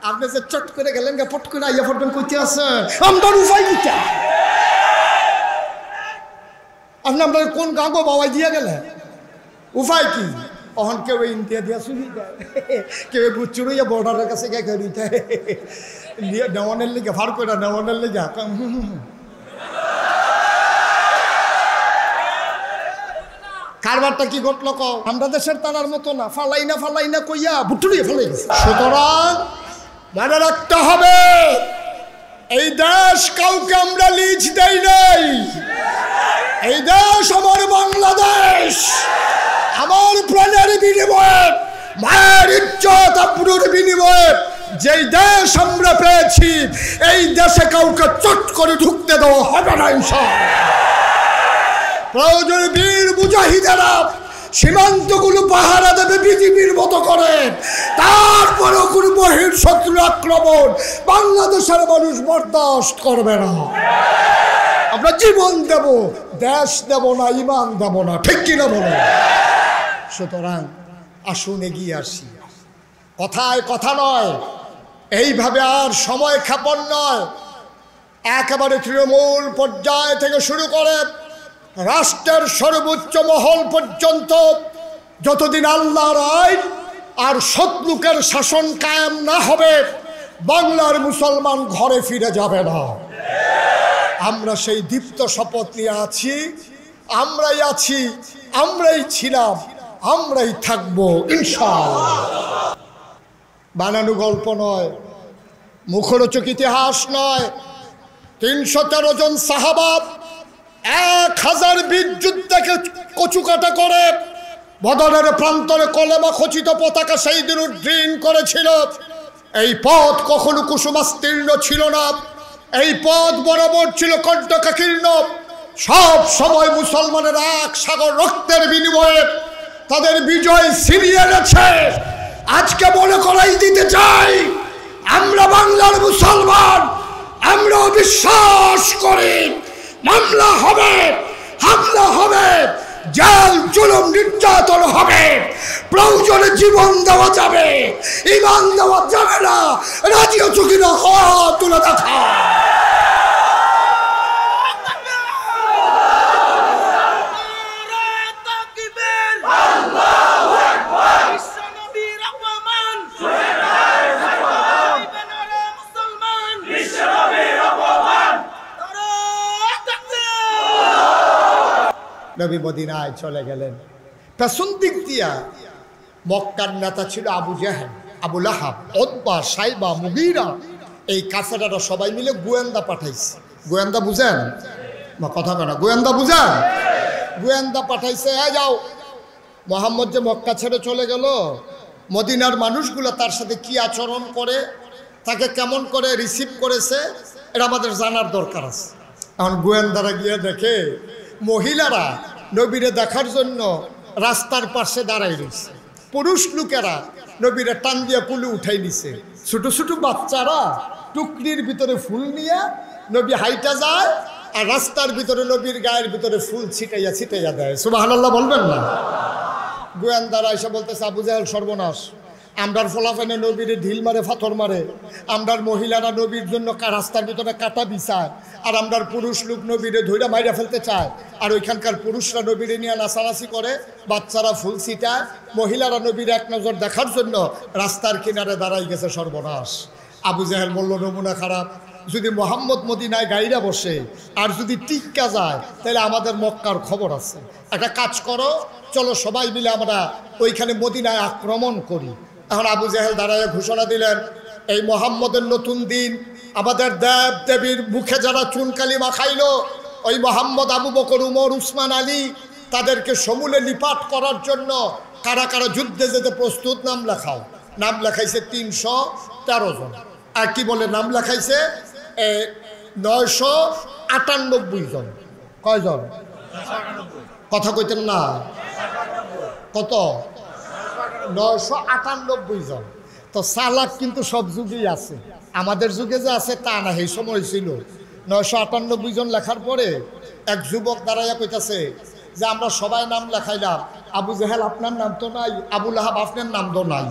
আপনি যে চট করে গেলেন গা পট করে আইয়া পড়বেন কইতে আছে আমার উপায় কিটা আপনি আপনার কোন গাঁগো বাবাই দিয়ে গেলে উপায় কি অহন কেউ ইন্ডিয়া দিয়া শুনি দেয় কেউ বুচুরইয়া বর্ডারের কাছে গিয়ে খেয়ে দিয়ে নেওয়ানের লিগে ফার করে নেওয়ানের লিগে কারবারটা কি ঘটলো কও আমরা দেশের তারার মতো না ফালাই না কইয়া বুটুরিয়ে ফেলে গেছে সুতরাং মনে রাখতে হবে এই দেশ কাউকে আমরা লিজ দেই নাই এই দেশ আমার বাংলাদেশ আমার প্রাণের বিনিময়ে মায়ের ইজ্জত আবরুর বিনিময়ে যেই দেশ আমরা পেয়েছি এই দেশে কাউকে চট করে ঢুকতে দেওয়া হবে না ইনশাআল্লাহ প্রয়োজন বীর মুজাহিদেরা সীমান্তগুলো পাহারা দেবে বিজিবির মতো করে তারপরেও কোনো বহির শত্রুর আক্রমণ বাংলাদেশের মানুষ বরদাস্ত করবে না আমরা জীবন দেব দেশ দেব না ইমান দেব না ঠিক কিনা বলো সুতরাং আসুন এগিয়ে আসি কথায় কথা নয় এইভাবে আর সময় ক্ষেপণ নয় একেবারে তৃণমূল পর্যায় থেকে শুরু করে রাষ্ট্রের সর্বোচ্চ মহল পর্যন্ত যতদিন আল্লাহর আইন আর সৎলোকের শাসন কায়েম না হবে বাংলার মুসলমান ঘরে ফিরে যাবে না আমরা সেই দীপ্ত শপথ নিয়ে আছি আমরাই ছিলাম আমরাই থাকবো ইনশাআল্লাহ বানানো গল্প নয় মুখরোচক ইতিহাস নয় ৩১৩ জন সাহাবা ১০২০ যুদ্ধকে কচুকাটা করে বদরের প্রান্তরে কলেমা খচিত পতাকা সেই দিন উড্ডীন করেছিল এই পথ কখনো কুসুমাস্তীর্ণ ছিল না এই পথ বরাবর ছিল কণ্টকাকীর্ণ সব সময় মুসলমানের এক সাগর রক্তের বিনিময়ে তাদের বিজয় ছিনিয়ে এনেছে আজকে মনে করাই দিতে চাই আমরা বাংলার মুসলমান আমরা বিশ্বাস করি মামলা হবে হামলা হবে জেল জুলুম নির্যাতন হবে প্রয়োজনে জীবন দেওয়া যাবে ঈমান দেওয়া যাবে না রাজি আছো কিনা হাত তুলে দেখা নবী মদিনায় চলে গেলেন পেছন দিক দিয়া মক্কার নেতা ছিল আবু জাহেল আবু লাহাব উতবা সাইবা মুগীরা এই কাফেররা সবাই মিলে গোয়েন্দা পাঠাইছে গোয়েন্দা বুঝেন বা কথা কেন গোয়েন্দা বুঝেন গোয়েন্দা পাঠাইছে যাও মোহাম্মদ যে মক্কা ছেড়ে চলে গেল মদিনার মানুষগুলো তার সাথে কি আচরণ করে তাকে কেমন করে রিসিভ করেছে এটা আমাদের জানার দরকার আছে এখন গোয়েন্দারা গিয়ে দেখে মহিলারা নবীরে দেখার জন্য রাস্তার পাশে দাঁড়াই রয়েছে পুরুষ লোকেরা নবীরে টান দিয়ে কুলে উঠাই নিছে ছোট ছোট বাচ্চারা টুকরির ভিতরে ফুল নিয়ে নবী হাইটা যায় আর রাস্তার ভিতরে নবীর গায়ের ভিতরে ফুল ছিটাইয়া দেয় সুবহানাল্লাহ বলবেন না গোয়েন্দারা এসে বলতেছে আবু জাহেল সর্বনাশ আমরার ফলাফানে নবীরে ঢিল মারে পাথর মারে আমরার মহিলারা নবীর জন্য রাস্তার ভিতরে কাটা বিছায় আর আমরার পুরুষ লোক নবীরে ধইরা মাইরা ফেলতে চায় আর ওইখানকার পুরুষরা নবীরে নিয়ে নাচানাচি করে বাচ্চারা ফুল ছিটায় মহিলারা নবীর এক নজর দেখার জন্য রাস্তার কিনারে দাঁড়াই গেছে সর্বনাশ আবু জাহেল বলল নমুনা খারাপ যদি মোহাম্মদ মদিনায় গাইরা বসে আর যদি টিক্কা যায় তাহলে আমাদের মক্কার খবর আছে একটা কাজ করো চলো সবাই মিলে আমরা ওইখানে মদিনায় আক্রমণ করি এখন আবু জাহেল দাঁড়ায় ঘোষণা দিলেন এই মোহাম্মদের নতুন দিন আমাদের দেব দেবীর মুখে যারা চুনকালি মাখাইল ওই মোহাম্মদ আবু বকর উমর উসমান আলী তাদেরকে সমূলে নিপাত করার জন্য কারা কারা যুদ্ধে যেতে প্রস্তুত নাম লেখাও নাম লেখাইছে ৩১৩ জন আর কি বলে নাম লেখাইছে ৯৯৮ জন কয়জন কথা কইতেন না কত ৯৯৮ জন তো চালাক কিন্তু সব যুগেই আছে আমাদের যুগে যে আছে তা না সেই সময় ছিল ৯৯৮ জন লেখার পরে এক যুবক দাঁড়াইয়া কইতাছে যে আমরা সবাই নাম লেখাইলাম আবু জাহেল আপনার নাম তো নাই আবু লাহাব আপনার নাম তো নাই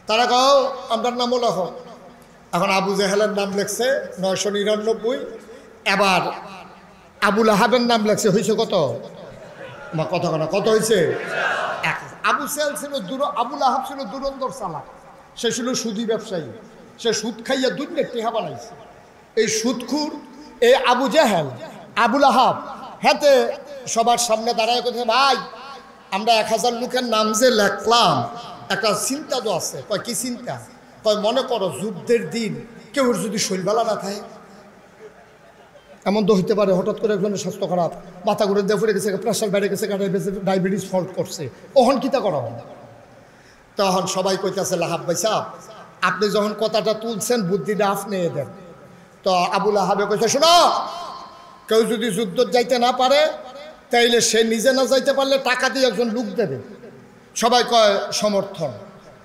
তারা কও আমার নামও লেখো। এখন আবু জেহেলের নাম লেখছে 999, এবার আবুল আহাবের নাম লেখছে, হয়েছে কত? কত হয়েছে? আবু সেহেল ছিল আবুল আহাব ছিল দুরন্তর চালাক, সে ছিল সুদী ব্যবসায়ী, সে সুদ খাইয়া দুনিয়ার টেহা বানাইছে। এই সুদখুর এই আবু জেহেল আবুল আহাব হাতে সবার সামনে দাঁড়ায় কথা, ভাই আমরা 1000 লোকের নাম যে লেখলাম, একটা চিন্তা তো আছে। কয় কি চিন্তা? কয় মনে করো যুদ্ধের দিন কেউ যদি শৈলবেলা না থাকে, এমন তো হইতে পারে হঠাৎ করে একজনের স্বাস্থ্য খারাপ, মাথা ঘুরে দিয়ে ফুটে গেছে, প্রেশার বেড়ে গেছে, ডায়াবেটিস ফল্ট করছে, ওহন কিতা করা হবে? তখন সবাই কইতেছে লাহাব ভাই সাহেব, আপনি যখন কথাটা তুলছেন বুদ্ধিটা আপনি দেন। তো আবুল আহাবে কইছে, শোনো, কেউ যদি যুদ্ধ যাইতে না পারে তাইলে সে নিজে না যাইতে পারলে টাকা দিয়ে একজন লোক দেবে। সবাই কয় সমর্থন,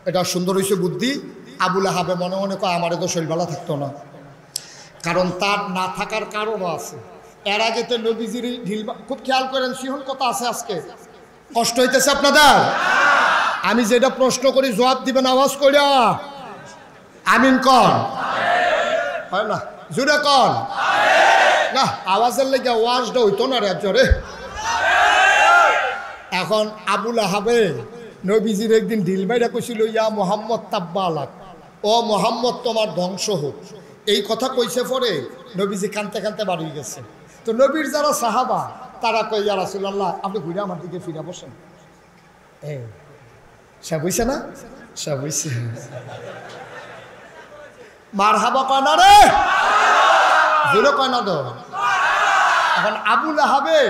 এটা সুন্দর হয়েছে বুদ্ধি। আবুল আহাবে মনে মনে কয় আমারে তো শৈলবেলা থাকতো না, কারণ তার না থাকার কারণও আছে। এর আগে তো নবীজির ঢিল, খুব খেয়াল করেন, সিহন কথা আছে। আজকে কষ্ট হইতেছে আপনাদের? আমি যেটা প্রশ্ন করি জবাব দিবেন আওয়াজ কইরা, আমিন কন, হয় না জুড়ে কন না, আওয়াজের লেগে ওয়াজটা হইতো না রে জোরে। এখন আবুল আহাবে নবীজির একদিন ঢিল মাইরা কইছিল, ইয়া মোহাম্মদ তাব্বা আলাক, ও মোহাম্মদ তোমার ধ্বংস হোক। এই কথা কইছে পরে নবীজি কানতে কানতে বাড়ি গেছে। তো নবীর যারা সাহাবা তারা কই, ইয়া রাসূলুল্লাহ আপনি ঘুরে আমার দিকে ফিরে বসেন। সে বুঝছে না, সে বুঝছে, মারহাবা কয় না রে, জোরে কয় না তো। এখন আবুল আহাবে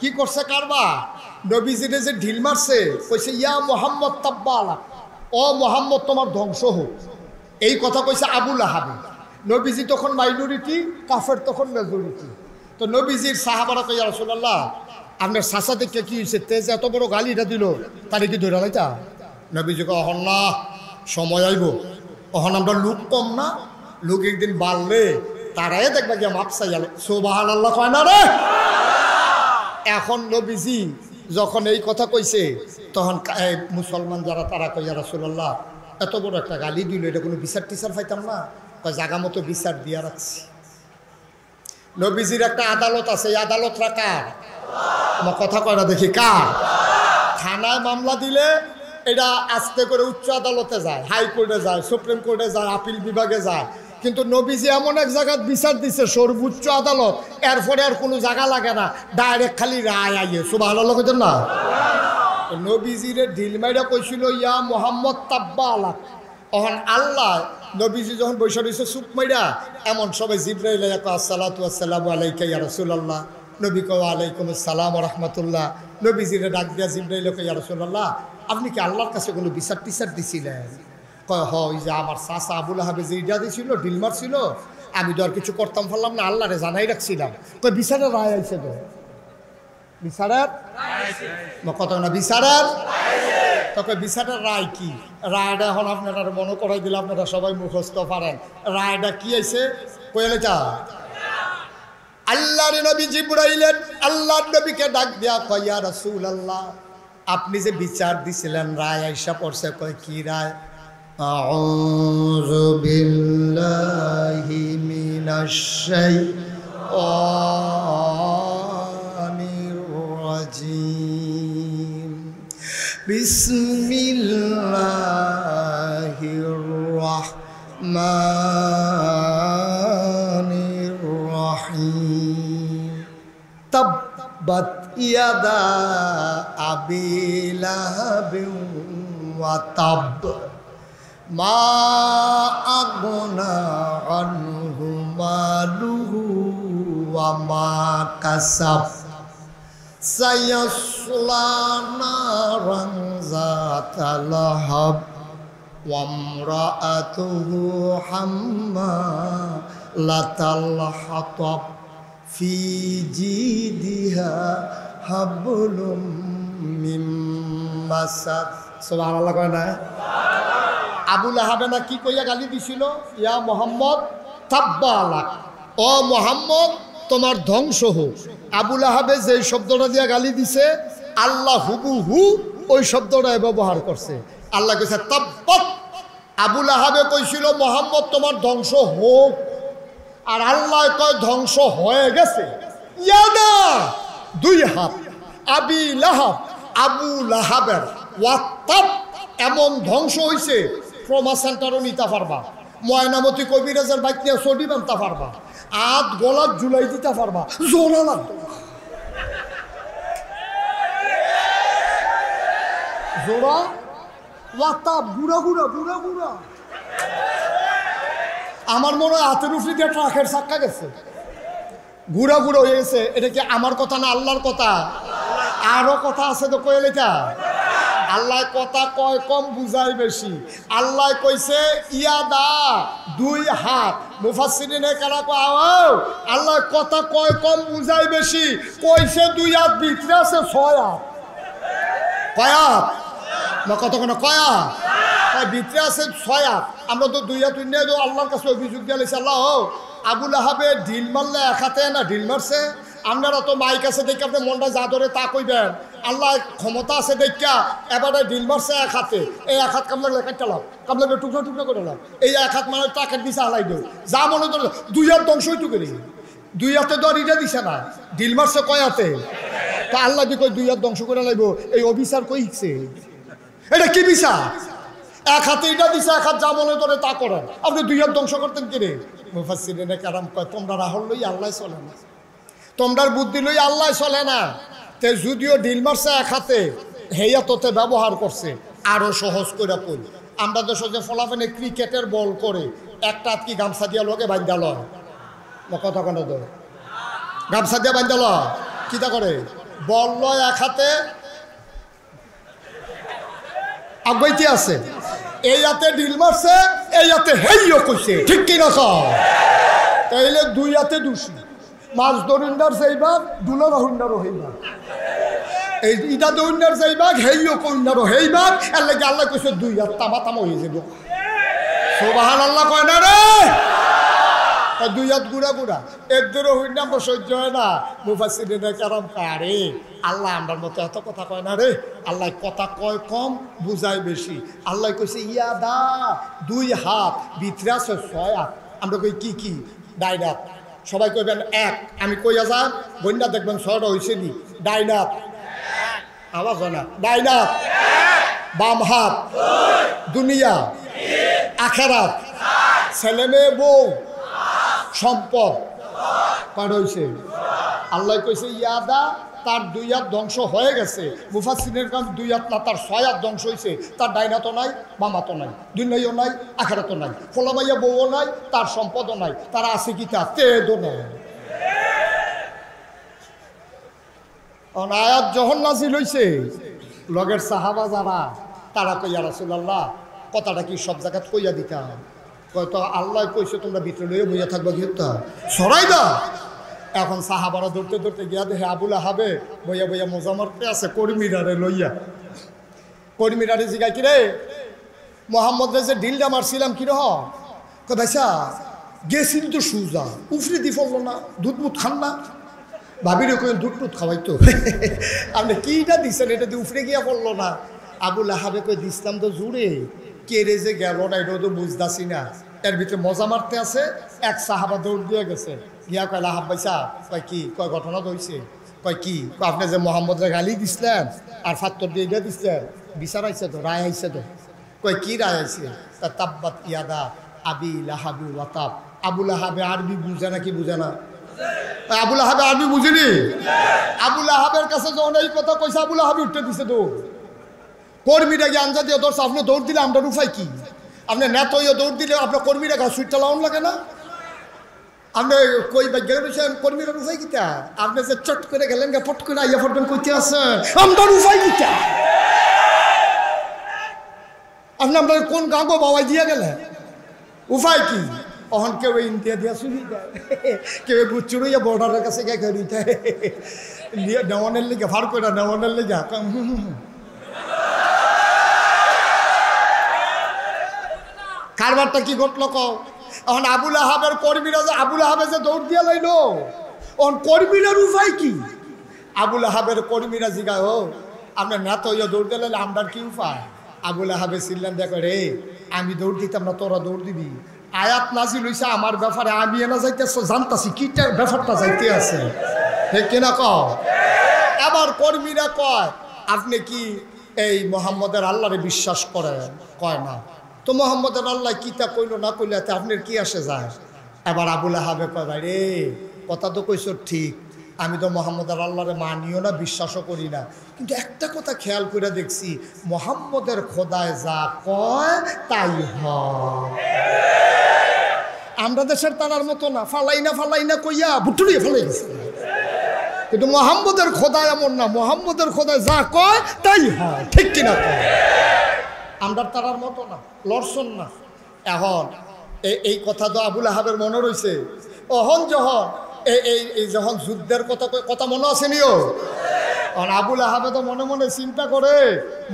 কি করছে কারবা, নবীজিরে যে ঢিল মারছে, কইছে ইয়া মোহাম্মদ তাব্বা আলাক, ও মোহাম্মদ তোমার ধ্বংস হোক। এই কথা কইছে আবুল আহাবে। নবীজি তখন মাইনরিটি, কাফের তখন মেজরিটি। তো নবীজির সাহাবারা কই, ইয়া রাসূলুল্লাহ আপনার চাচা দেখে কি হয়েছে, তেজ এত বড় গালিটা দিল, তারে কি ধরে লাইতা? নবীজি কয়, অহন না, সময় আইব, অহন আমরা লোক কম না, লোক একদিন বাড়লে তারাই দেখবা গিয়া মাপ চাই গেল। সুবহানাল্লাহ কয় না রে। এখন নবীজি যখন এই কথা কইছে, তখন মুসলমান যারা তারা কই, ইয়া রাসূলুল্লাহ এত বড় একটা গালি দিল, এটা কোনো বিচার টিচার পাইতাম না? কয় জাগা মতো বিচার দিয়া রাখছি। নবীজির একটা আদালত আছে, এই আদালতটা কার? আমার কথা কয় না দেখি, কার? থানায় মামলা দিলে এটা আস্তে করে উচ্চ আদালতে যায়, হাইকোর্টে যায়, সুপ্রিম কোর্টে যায়, আপিল বিভাগে যায়। কিন্তু নবীজি এমন এক জায়গায় বিচার দিছে, সর্বোচ্চ আদালত, এরপরে আর কোনো জায়গা লাগে না, ডাইরেক্ট খালি রায় আইয়ে। সুবহানাল্লাহ কইতেন না? নবীজিরে ঢিল মাইরা কইছিল, ইয়া মোহাম্মদ তাব্বা আলাক। তখন আল্লাহ নবীজি যখন বৈশা রয়েছে চুপ মাইরা, এমন সবাই জিবরাইল আসসালাতু আসসালামু আলাইকা ইয়া রাসূলুল্লাহ, নবী কয় আলাইকুম আসসালাম ওয়া রাহমাতুল্লাহ। নবীজিরে ডাক দিয়া জিবরাইল কয়, ইয়া রাসূলুল্লাহ আপনি কি আল্লাহর কাছে কোনো বিচার টিচার দিছিলেন? কয় হ, ওই যে আমার চাচা আবুল আহাবে যে ইডা দিছিল, ঢিল মারছিল, আমি তো আর কিছু করতাম পারলাম না, আল্লাহরে জানাই রাখছিলাম। কয় বিচারের রায় আইছে তো? বিচারের কত না, বিচারের তবে বিচারের রায় কি? রায়টা এখন আপনারা মনে করাই দিলে আপনারা সবাই মুখস্থ পারেন। রায়টা কি আইছে কইলে তা আল্লাহর নবী জিবরাইলের আল্লাহর নবীকে ডাক দিয়া কয়, ইয়া রাসূলুল্লাহ আপনি যে বিচার দিছিলেন রায় আইসা পড়ছে। কয় কি রায়? আউযু বিল্লাহি মিনাশ শাইতানির রাজিম, বিসমিল্লাহির রাহমানির রাহিম, তাব্বাত ইয়াদা আবি লাহাবিন ওয়া তাব, মা আগনা আনহু মালুহু ওয়া মা কাসাব, সায়াসলা নারান যাতা লাহাব, ওয়া ইমরাআতুহু হাম্মালাতাল হাতাব, ফি জিদিহা হাবলুম মিন মাসাদ। সুবহানাল্লাহ কয় না? আবুল আহাবে না কি কইয়া গালি দিছিল? ইয়া মোহাম্মদ তাব্বা আলাক, ও মোহাম্মদ তোমার ধ্বংস হোক। আবুল আহাবে যে শব্দটা দিয়া গালি দিছে, আল্লাহ হুবহু ওই শব্দটা ব্যবহার করছে। আল্লাহ কইছে তাব্বাত আবুল আহাবে কইছিল মোহাম্মদ তোমার ধ্বংস হোক, আর আল্লাহ কয় ধ্বংস হয়ে গেছে। ইয়াদা দুই হাত, আবি লাহাব আবু লাহাবের ওয়াত্তাব এমন ধ্বংস হইছে, ট্রমা সেন্টারও নিতে পারবা, ময়নামতি কবিরাজের বাইক নিয়ে ছড়ি বানতে পারবা, আধ গলার জুলাই দিতে পারবা, জোড়া লাগবে জোড়া ওয়াত্তাব গুড়া গুড়া গুড়া গুড়া। আমার মনে হয় হাতের উপরে দিয়ে ট্রাকের চাক্কা গেছে, গুড়া গুড়া হয়ে গেছে। এটা কি আমার কথা না আল্লাহর কথা? আরো কথা আছে তো কইল এটা। আল্লাহ কথা কয় কম বুঝাই বেশি। আল্লাহ কইছে ইয়াদা দুই হাত, মুফাসসিরিনে কারা কয় আল্লাহ কথা কয় কম বুঝাই বেশি, কইছে দুই হাত, ভিতরে আছে ছয় হাত। কয় হাত না কতক্ষণ? কয় হাত? ভিতরে আছে ছয় হাত। আমরা তো দুই হাত নিয়ে আল্লাহর কাছে অভিযোগ দিয়ে লেছি, আল্লাহ আবুল আহাবে ঢিল মারলে এক হাতে না ঢিল মারছে, আপনারা তো মাইক আছে দেখে আপনি মনটা যা ধরে তা কইবেন, আল্লাহ ক্ষমতা আছে দেখা এবারে ঢিল মারছে এক হাতে, এই এক হাত কামলাগলে কাটলাম, কামলাগলে টুকরো টুকরো করে এলাম, এই এক হাত মানে টাকের দিছে হালাই দেব, যা মনে ধরল দুই হাত ধ্বংসই টুকরি, দুই হাতে দড়িটা দিছে না, ঢিল মারছে কয় হাতে? তা আল্লাহ দি কই দুই হাত ধ্বংস করে লাগব, এই অফিসার কই শিখছে? এটা কি বিচার? এক হাতে এটা দিছে, এক হাত যা মনে ধরে তা করেন, আপনি দুই হাত ধ্বংস করতেন কিরে? মুফাসসিরিনে কেরাম কয় তোমরা রাহল লই আল্লাহ চলে না, তোমরার বুদ্ধি লই আল্লাহ চলে না। তে যদিও ঢিল মারছে এক হাতে, হেয়া তোতে ব্যবহার করছে আরো সহজ করে কই। আমরা দেশ যে ফলাফেনে ক্রিকেটের বল করে একটা হাত কি গামছা দিয়া লগে বান্ধা লয়, কথা কেন ধরে গামছা দিয়া বান্ধা লয়, কিটা করে বল লয় এক হাতে আগাইতে আছে, এই হাতে ঢিল মারছে, এই হাতে হেইও কইছে, ঠিক কিনা কও? তাইলে দুই হাতে দোষী। মাছ দরিন্দার যাইবাগ, দুলার হইন্দারও হইবাগ, এই ইটা দরিন্দার যাইবাগ, হেইও কইন্দারও হইবাগ, এর লাগে আল্লাহ কইছে দুই হাত তামা তামা হয়ে যাব। সুবহানাল্লাহ কয় না রে? দুই হাত গুড়া গুড়া, একদরও হইন্দার তো সহ্য হয় না। মুফাসসিরিনে কেরাম কারে আল্লাহ আমরার মতো এত কথা কয় না রে, আল্লাহ কথা কয় কম বুঝায় বেশি। আল্লাহ কইছে ইয়াদা দুই হাত, ভিতরে আছে ছয় হাত। আমরা কই কি কি? ডাইনাত, সবাই কইবেন এক, আমি কইয়া যা বন্যা দেখবেন ছয়টা হয়েছে নি। ডাইনাত আওয়াজ হয় না, ডাইনাত বাম হাত, দুনিয়া আখেরাত, ছেলে মেয়ে বউ সম্পদ কয়টা হয়েছে? আল্লাহ কইছে ইয়াদা তার দুই হাত ধ্বংস হয়ে গেছে। মুফাসসিরিনের কাছে দুই হাত না, তার ছয় হাত ধ্বংস হয়েছে। তার ডাইনাতও নাই, বামাতও নাই, দুনিয়াও নাই, আখেরাতও নাই, ফলামাইয়া বউও নাই, তার সম্পদও নাই, তার আছে কি? তা তেদও নাই। আয়াত যখন নাজিল হইছে, লগের সাহাবা যারা তারা কইয়া রাসূলুল্লাহ কথাটা কি সব জায়গাত কইয়া দিতাম? কয়তো আল্লাহ কইছে তোমরা ভিতরে লইয়া বইয়া থাকবা, কি সরাই দা। এখন সাহাবারা ধরতে ধরতে গিয়া দেখে আবুল আহাবে বইয়া বইয়া মজা মারতে আছে কর্মীরারে লইয়া। কর্মীরারে জিগাই কিরে মোহাম্মদ যে ঢিলটা মারছিলাম কিরহ? ভাইসা গেছিল তো সুজা, উফরে দি ফেললো না, দুধ মুধ খান না। ভাবিরে কই দুধ টুধ খাওয়াইতো, আপনি কিটা দিচ্ছেন এটা দিয়ে উফরে গিয়া পড়লো না। আবুল আহাবে কই দিছিলাম তো জুড়ে, কেড়ে যে গেল না এটাও তো বুঝতেছি না। এর ভিতরে মজা মারতে আছে, এক সাহাবা দৌড় দিয়ে গেছে, গিয়া কয় লাহাব ভাইসা, কয় কি? কয় ঘটনা তো হয়েছে। কয় কি? আপনি যে মোহাম্মদরে গালি দিছিলেন আর ফাত্তর দিয়ে এটা দিচ্ছেন, বিচার আইছে তো, রায় আইছে তো। কয় কি রায় আইছে? তাব্বাত ইয়াদা আবি লাহাবি ওয়াতাব। আবুল আহাবে আরবি বুঝে না, কি বুঝে না? আবুল আহাবে আরবি বুঝিনি? আবুল আহাবের কাছে যখন এই কথা কইছে, আবুল আহাবে উঠতে দিছে দৌড়। কর্মীরা গিয়ে আনজা দিয়ে ধরছে, আপনি দৌড় দিলে আমরা উপায় কি? আপনি নেত হইয়া দৌড় দিলে আপনার কর্মীরা গা সুইটটা লাউন লাগে না? আপনি কই গেলেন কর্মীরা উপায় কিতা? আপনি যে চট করে গেলেন গা ফট করে আইয়া ফটবেন কইতে আছে আমরা উপায় কিতা? আপনি আপনার কোন গাঁগো বাবাই দিয়া গেলেন, উপায় কি? অহন কেউ ইন্ডিয়া দিয়া শুনি দেয়, কেউ বুচুড়ইয়া বর্ডারের কাছে গিয়ে খেয়ে দিতে নেওয়ানের লেগে ফার করে নেওয়ানের লেগে কারবারটা কি ঘটলো কও? এখন আবুল আহাবের কর্মীরা যে আবুল আহাবে যে দৌড় দিয়া লাইলো, এখন কর্মীরার উপায় কি? আবুল আহাবের কর্মীরা জিগায়, ও আপনার নেতা হইয়া দৌড় দিলেন আমরার কি উপায়? আবুল আহাবে ছিলেন দেখো রে আমি দৌড় দিতাম না, তোরা দৌড় দিবি। আয়াত নাজিল হইছে আমার ব্যাপারে, আমি এনা যাইতেছ জানতাছি কিটার ব্যাপারটা যাইতে আছে, ঠিক কিনা কও? আবার কর্মীরা কয় আপনি কি এই মোহাম্মদের আল্লাহরে বিশ্বাস করেন? কয় না। তো মোহাম্মদের আল্লাহ কিতা কইল না কইলে আপনার কি আসে যায়? এবার আবুল আহাবে কয় ভাই রে, কথা তো কইছ ঠিক, আমি তো মোহাম্মদের আল্লাহরে মানিও না, বিশ্বাসও করি না, কিন্তু একটা কথা খেয়াল করে দেখছি, মোহাম্মদের খোদায় যা কয় তাই হয়। আমরা দেশের তারার মতো না, ফালাই না কইয়া ভুটুলিয়ে ফেলে গেছে, কিন্তু মোহাম্মদের খোদায় এমন না, মোহাম্মদের খোদায় যা কয় তাই হয়, ঠিক কিনা কয়? আমরা তারার মতো না, লড়ছন না। এখন এই কথা তো আবুল আহাবের মনে রয়েছে। অহন যখন এই যখন যুদ্ধের কথা মনে আসেনিও, কারণ আবুল আহাবে তো মনে মনে চিন্তা করে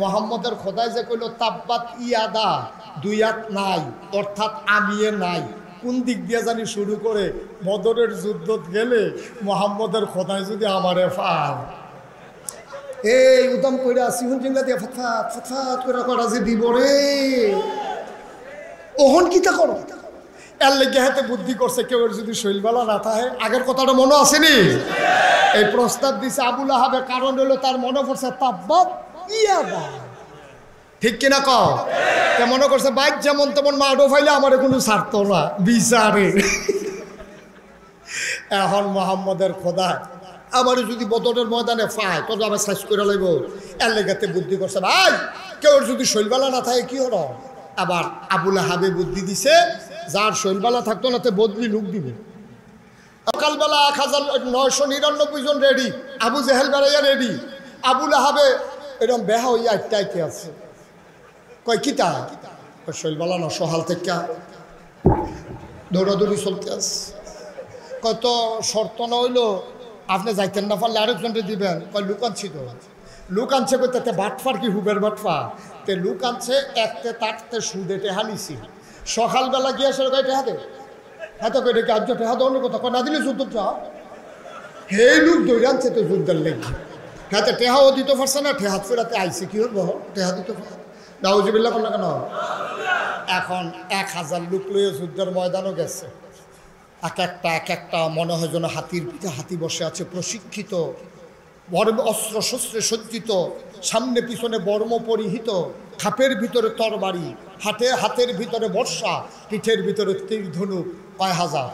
মোহাম্মদের খোদায় যে কইল তাব্বাত ইয়াদা, দুই হাত নাই, অর্থাৎ আমিয়ে নাই, কোন দিক দিয়ে জানি শুরু করে বদরের যুদ্ধত গেলে মোহাম্মদের খোদায় যদি আমারে পায়, এই উদম করে সিহুন জিঙ্গা দিয়ে ফতফাত ফতফাত করে করা যে দিব রে, ওহন কিতা করো? এর লেগে হাতে বুদ্ধি করছে কেউ যদি শৈলবালা না থাকে। আগের কথাটা মনে আসেনি? এই প্রস্তাব দিছে আবুল আহাবে, কারণ হলো তার মনে পড়ছে তাব্বাত ইয়াদা, ঠিক কিনা কও? তে মনে করছে বাইক যেমন তেমন মাডো ফাইলে আমার কোনো স্বার্থ না বিচারে। এখন মোহাম্মদের খোদা আমার যদি বদরের ময়দানে পায় তো আবার সাইজ করে লাগবো, এর লেগাতে বুদ্ধি করছে ভাই কেউ যদি শৈলবালা না থাকে কি হলো। আবার আবুল আহাবে বুদ্ধি দিছে, যার শৈলবালা থাকতো না তে বদলি লোক দিবে। সকালবেলা 1999 জন রেডি, আবু জেহেল বেড়াইয়া রেডি, আবুল আহাবে এরকম বেহা হইয়া আটটাইতে আছে। কয় কিতা? শৈলবালা না, সহাল থেকে দৌড়াদৌড়ি চলতে আছে। কয় তো শর্ত না হইলো আপনি যাইতেন না পারলে আরেকজনকে দিবেন। কয় লুক আনছি তো। লুক আনছে কই তাতে বাটফার কি হুবের বাটফা, তে লুক আনছে একতে তাটতে সুদে টেহা নিছি। সকালবেলা গিয়ে আসলে কয় টেহা দে, হ্যাঁ তো কই ডেকে আজ টেহা দেওয়ার কথা, কয় না দিলে যুদ্ধটা সেই লুক দৌড়ে আনছে তো যুদ্ধের লেগে। হ্যাঁ তো টেহাও দিতে পারছে না, টেহাত ফেরাতে আইসি কি হবো, টেহা দিতে পারছে নাউজুবিল্লাহ করলো কেন? এখন 1000 লোক লইয়ে যুদ্ধের ময়দানও গেছে। এক একটা মনে হয় যেন হাতির পিঠে হাতি বসে আছে, প্রশিক্ষিত, অস্ত্র শস্ত্রে সজ্জিত, সামনে পিছনে বর্ম পরিহিত, খাপের ভিতরে তরবারি, হাতের ভিতরে বর্ষা, পিঠের ভিতরে তীর ধনুক। কয় হাজার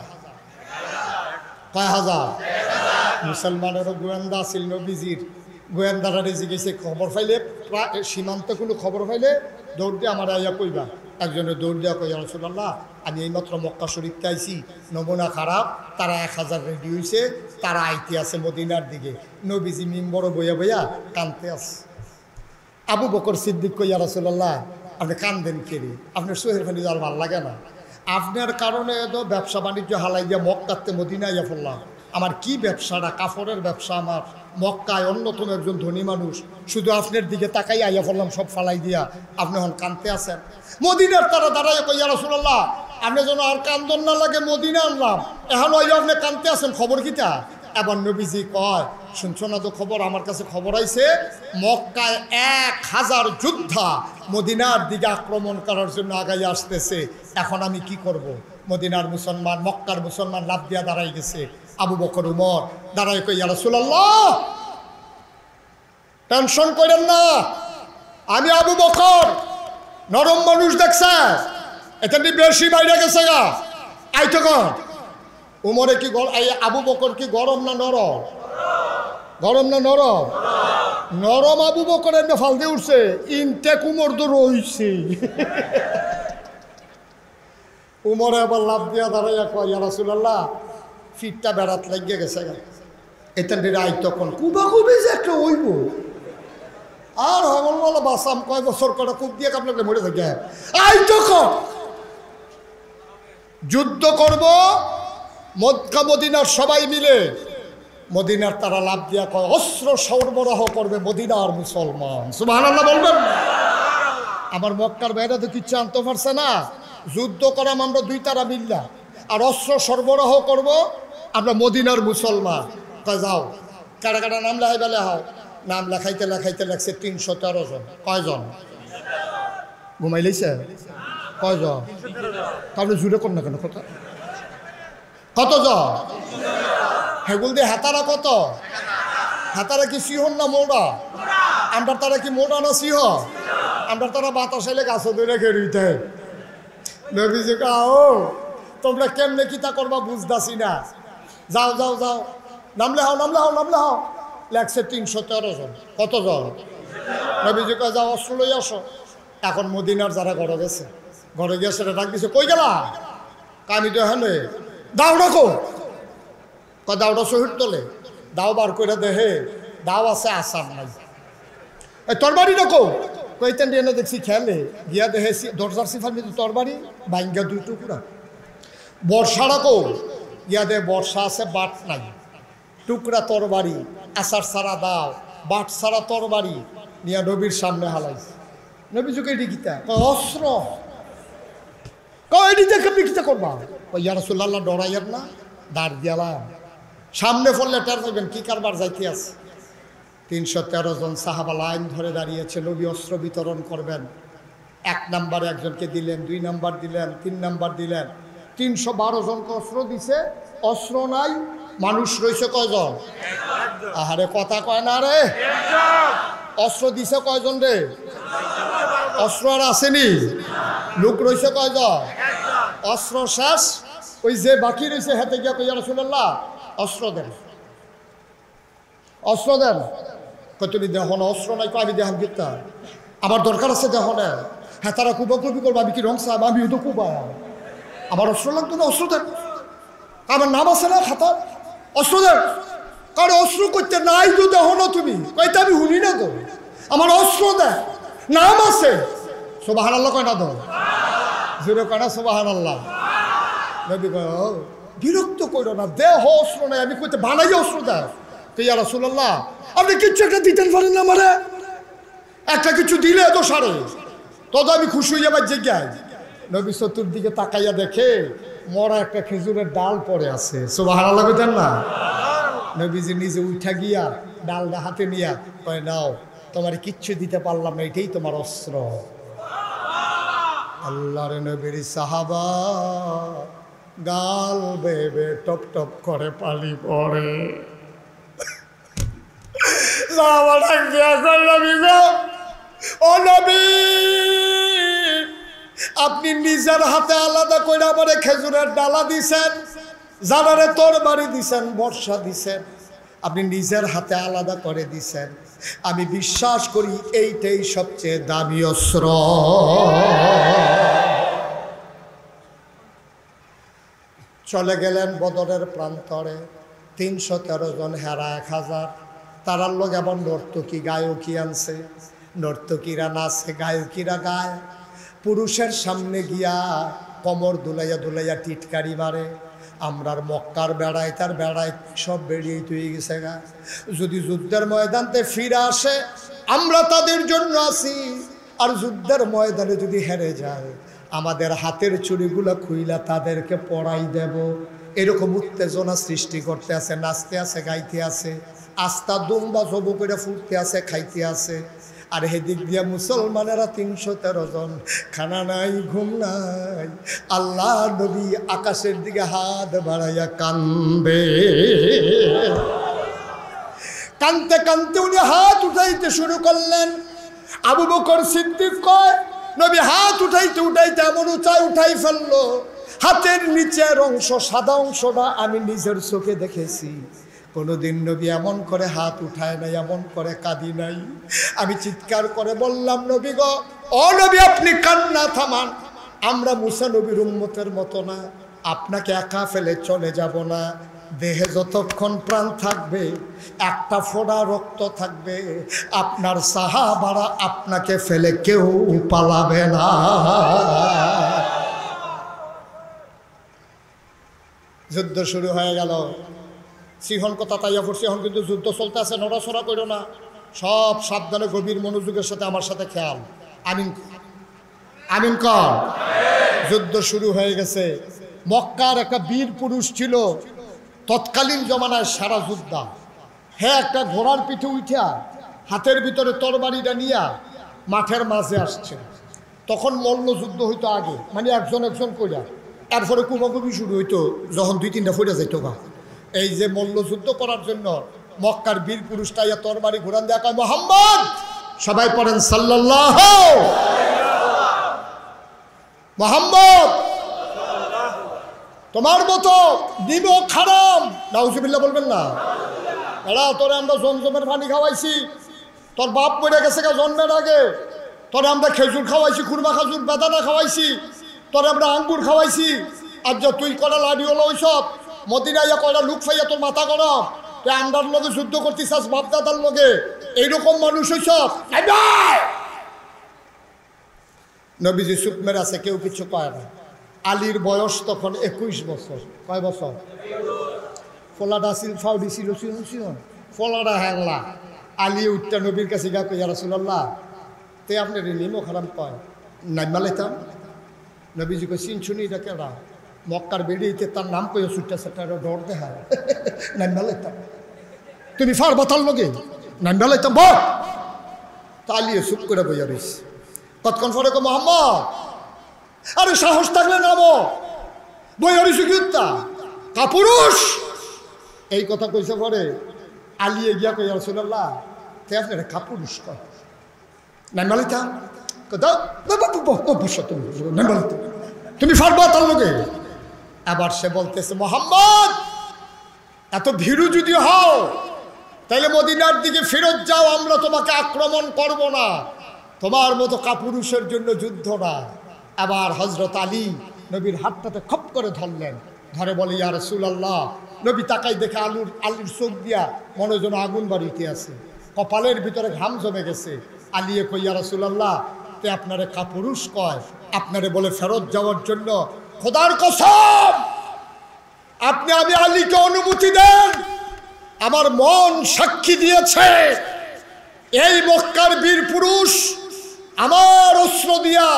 মুসলমানেরও গোয়েন্দা আছিল নবীজির। গোয়েন্দারা রেজি গেছে, খবর পাইলে সীমান্তে কোনো খবর পাইলে দৌড় দিয়ে আমার আইয়া কইবা। একজনে দৌড় দেওয়া কই রাসূলুল্লাহ আমি এইমাত্র মক্কা শরীফকে আইছি, নমুনা খারাপ, তারা 1000 রেডি হয়েছে, তারা আইতে আছে মদিনার দিকে। নবীজি মিম্বর বইয়া বইয়া কানতে আছে। আবু বকর সিদ্দিক কই রাসূলুল্লাহ আপনি কান্দেন কেড়ে, আপনার সোহের খানি যাওয়ার ভাল লাগে না, আপনার কারণে তো ব্যবসা বাণিজ্য হালাই দিয়ে মক্কাতে মদিনা ইয়া পড়লাম। আমার কি ব্যবসাটা? কাপড়ের ব্যবসা আমার, মক্কায় অন্যতম একজন ধনী মানুষ, শুধু আপনার দিকে তাকাই আইয়া পড়লাম সব ফালাই দিয়া, আপনি হন কানতে আছেন। মদিনার তারা দাঁড়াইয়া কই রাসূলুল্লাহ আপনি যেন আর কান্দন না লাগে, মদিনা আনলাম, এখন ওই আপনি কানতে আছেন, খবর কিটা? এবার নবীজি কয় শুনছো না তো খবর? আমার কাছে খবর আইছে মক্কায় 1000 যোদ্ধা মদিনার দিকে আক্রমণ করার জন্য আগাই আসতেছে। এখন আমি কি করব? মদিনার মুসলমান, মক্কার মুসলমান লাফ দিয়া দাঁড়াই গেছে। আবু বকর উমর দাঁড়াই কই ইয়া রাসূলুল্লাহ টেনশন করেন না, আমি আবু বকর, নরম মানুষ দেখছে, এটা বেশি বাইরে গেছে গা, আইতো কর। উমরে কি আবু বকর কি গরম না নরম? গরম না নরম? নরম আবু বকরের ফাল দিয়ে উঠছে, ইনটেক উমর তো রইছে। উমরে আবার লাভ দিয়া দাঁড়াইয়া কয় ইয়া রাসূলুল্লাহ ফিটটা বেড়াত লাগিয়ে গেছে গা, এটা আই তখন কুবা কুবি যে একটা হইব। আর হগলওয়ালা বাসাম কয় বছর করে কুপ দিয়ে কাপড়ে মরে থাকে, আই তখন যুদ্ধ করব মক্কা মদিনার সবাই মিলে। মদিনার তারা লাভ দিয়া কয় অস্ত্র সরবরাহ করবে মদিনার মুসলমান। সুবহানাল্লাহ বলবেন? আমার মক্কার বাইরে তো কিচ্ছু আনতে পারছে না, যুদ্ধ করাম আমরা 2 তারা মিল্লা, আর অস্ত্র সরবরাহ করব আমরা মদিনার মুসলমান। কয় যাও, কারা কারা নাম লেখাই বেলে হাও। নাম লেখাইতে লেখাইতে লাগছে 313 জন। কয়জন ঘুমাই লইছে? কয়জন? তাহলে জুড়ে কর না কেন কথা? কত জন? হেগুল দিয়ে হাতারা কত? হাতারা কি সিহন না মোড়া? আমরা তারা কি মোড়া না সিহ? আমরা তারা বাতাস এলে গাছ ধরে খেয়ে নবীজি ও তোমরা কেমনে কিতা করবা বুঝদাসি না। যাও যাও যাও, নামলে হও নামলে হও নামলে হও। লেখছে 313 জন। কত জন? নবীজি কয় যাও অস্ত্র লই আসো। এখন মদিনার যারা ঘরে গেছে, ঘরে গিয়ে সেটা ডাক দিছে, কই গেলা? আমি তো এখানে। দাও ডাকো। দাওটা শহীদ তোলে, দাও বার করে দেহে, দাও আছে আসার নাই। তরবারি ডাকো। কইতেন এনে দেখছি খেলে গিয়া দেহে দরজার সিফার মধ্যে তরবারি ভাঙ্গা 2 টুকরা। বর্ষা ডাকো, গিয়া দে বর্ষা আছে, বাট নাই, টুকরা তরবারি, আসার সারা দাও, বাট সারা তরবারি নিয়া নবীর সামনে হালাইছে। নবী যুগে এটি গীতা অস্ত্র কয়টি দেখে বিকিতা করবা? ইয়া রাসূলুল্লাহ ডরাইয়ার না, দাঁড় দিয়ালাম সামনে পড়লে টের পাইবেন কি কারবার যাইতে আছে। 313 জন সাহাবা লাইন ধরে দাঁড়িয়েছে, নবী অস্ত্র বিতরণ করবেন। 1 নাম্বার একজনকে দিলেন, 2 নাম্বার দিলেন, 3 নাম্বার দিলেন। 312 জনকে অস্ত্র দিছে, অস্ত্র নাই, মানুষ রয়েছে কয়জন? আহারে কথা কয় না রে। অস্ত্র দিছে কয়জন রে? অস্ত্র আর আসেনি, লোক রয়েছে কয়জন? অস্ত্র শেষ, ওই যে বাকি রয়েছে হাতে গিয়া কই ইয়া রাসূলুল্লাহ অস্ত্র দেন, অস্ত্র দেন। তুমি দেখো না অস্ত্র নাই, আমি দেখান কিতা আমার দরকার আছে, দেখো না। হ্যাঁ তারা কুবাকুবি করবো, আমি কি রং সাহেব, আমি তো কুবা, আমার অস্ত্র লাগতো না, অস্ত্র দেন। আমার নাম আছে না খাতা, অস্ত্র দেন। কারণ অস্ত্র করতে নাই তো দেখো না তুমি, কইতে আমি শুনি না তো, আমার অস্ত্র দেন, নাম আছে। সুবহানাল্লাহ কয় না তো, জোরে কয় না সুবহানাল্লাহ। নবী কয় বিরক্ত করো না, দেহ অস্ত্র নাই, আমি কইতে বানাই অস্ত্র দেয়। তো ইয়া রাসূলুল্লাহ আপনি কিচ্ছু একটা দিতেন পারেন না, আমারে একটা কিছু দিলে তো সারে, তত আমি খুশি হয়ে যাবার জিজ্ঞাই। নবী চতুর্দিকে তাকাইয়া দেখে মরা একটা খেজুরের ডাল পড়ে আছে। সুবহানাল্লাহ কইতেন না? নবীজি নিজে উঠা গিয়া ডালটা হাতে নিয়া কয় নাও, তোমার কিচ্ছু দিতে পারলাম না, এটাই তোমার অস্ত্র। আল্লাহর নবীর সাহাবা গাল বেবে টপ টপ করে পানি পড়ে। আপনি নিজের হাতে আলাদা করে আমারে খেজুরের ডালা দিছেন, জানারে তরবারি দিছেন, বর্ষা দিছেন, আপনি নিজের হাতে আলাদা করে দিছেন। আমি বিশ্বাস করি এইটাই সবচেয়ে দামি অস্ত্র। চলে গেলেন বদরের প্রান্তরে, 313 জন হেরা 1000। তারার লোক এমন নর্তকী গায়কী আনছে, নর্তকীরা নাচে, গায়কীরা গায়। পুরুষের সামনে গিয়া কমর দুলাইয়া দুলাইয়া টিটকারি মারে। আমরার মক্কার বেড়ায় তার বেড়ায় সব বেরিয়েই তুই গেছে গা। যদি যুদ্ধের ময়দানতে ফিরে আসে আমরা তাদের জন্য আছি, আর যুদ্ধের ময়দানে যদি হেরে যায় আমাদের হাতের চুড়িগুলো খুইলা তাদেরকে পড়াই দেব। এরকম উত্তেজনা সৃষ্টি করতে আছে, নাচতে আছে, গাইতে আছে, আস্তা দুম্বা জবু করে ফুটতে আছে, খাইতে আছে। আর হেদিক দিয়া মুসলমানেরা 313 জন, খানা নাই, ঘুম নাই। আল্লাহ নবী আকাশের দিকে হাত বাড়াইয়া কান্দে। কানতে কানতে উনি হাত উঠাইতে শুরু করলেন। আবু বকর সিদ্দিক কয় নবী হাত উঠাইতে উঠাইতে এমন উঁচাই উঠাই ফেললো, হাতের নিচের অংশ সাদা অংশটা আমি নিজের চোখে দেখেছি। কোনোদিন নবী এমন করে হাত উঠায় নাই, এমন করে কাঁদি নাই। আমি চিৎকার করে বললাম নবী গো, ও নবী আপনি কান্না থামান, আমরা মুসা নবীর উম্মতের মতো না, আপনাকে একা ফেলে চলে যাব না। দেহে যতক্ষণ প্রাণ থাকবে, একটা ফোঁটা রক্ত থাকবে, আপনার সাহাবারা আপনাকে ফেলে কেউ পালাবে না। যুদ্ধ শুরু হয়ে গেল। সিহন কথা তাইয়া পড়ছি, এখন কিন্তু যুদ্ধ চলতে আছে, নড়াচড়া করো না, সব সাবধানে গভীর মনোযোগের সাথে আমার সাথে খেয়াল। আমিন আমিন কর। যুদ্ধ শুরু হয়ে গেছে। মক্কার একটা বীর পুরুষ ছিল তৎকালীন জমানায় সারা যোদ্ধা। হ্যাঁ একটা ঘোড়ার পিঠে উঠা হাতের ভিতরে তরবারিটা নিয়া মাঠের মাঝে আসছে। তখন মল্লযুদ্ধ হইতো আগে, মানে একজন একজন কইরা, এরপরে কুমাকুবি শুরু হইতো যখন 2-3টা ফইরা যাইতো গা। এই যে মল্লযুদ্ধ করার জন্য মক্কার বীর পুরুষটা ইয়া তরবারি ঘুরান দেয়া কয় মুহাম্মদ, সবাই পড়েন সাল্লাল্লাহু মুহাম্মদ, তোমার মতো নিমক হারাম, নাউজুবিল্লাহ বলবেন না। এরা তোরে আমরা জমজমের পানি খাওয়াইছি, তোর বাপ মরে গেছে গা জন্মের আগে, তোরে আমরা খেজুর খাওয়াইছি, খুরমা খাজুর বেদানা খাওয়াইছি, তোরে আমরা আঙ্গুর খাওয়াইছি, আর যে তুই করা লাড়ি হলো ওইসব মদিনাইয়া কয়টা লুক ফাইয়া তোর মাথা গরম, তুই আমরার লগে যুদ্ধ করতিস বাপদাদার লগে, এইরকম মানুষ ওইসব। নবীজি চুপ মেরে আছে, কেউ কিছু কয় না। আলীর বয়স তখন 21 বছর। কয় বছর? ফলাটা ছিল ফাউডি ছিল ফলাটা হ্যাংলা। আলী উঠটা নবীর কাছে গা কই, ইয়া রাসূলুল্লাহ তে আপনি নিমক হারাম কয় নাইমালাইতাম। নবীজি কই চিনছুনি এটা কেডা? মক্কার বেড়িতে তার নাম কই ছুটটা সেটা ডর দেখায় নাইমালাইতাম। তুমি ফার বাতাল লগে নাইমালাইতাম বল। তালিয়ে চুপ করে বইয়া রইছে। কতক্ষণ পরে কো মোহাম্মদ, আরে সাহস থাকলে নামো, বইয়া রইছে কি কাপুরুষ। এই কথা কইছে পরে আলিয়ে গিয়া কই, ইয়া রাসূলুল্লাহ তে আপনি কাপুরুষ কয় নাইমালাইতাম। তুমি ফারবা তার লোকে। আবার সে বলতেছে মোহাম্মদ, এত ভীরু যদি হও তাহলে মদিনার দিকে ফেরত যাও, আমরা তোমাকে আক্রমণ করব না, তোমার মতো কাপুরুষের জন্য যুদ্ধ না। আবার হযরত আলী নবীর হাতটাতে খপ করে ধরলেন, ধরে বলে ইয়া রাসূলুল্লাহ। নবী তাকাই দেখে আলীর চোখ দিয়া মনে যেন আগুন বাড়িতে আছে, কপালের ভিতরে ঘাম জমে গেছে। আলিয়ে কই, ইয়া রাসূলুল্লাহ তে আপনারে কাপুরুষ কয়, আপনারে বলে ফেরত যাওয়ার জন্য। খোদার কসম আপনি আমি আলীকে অনুমতি দেন, আমার মন সাক্ষী দিয়েছে এই মক্কার বীর পুরুষ আমার অস্ত্র দিয়া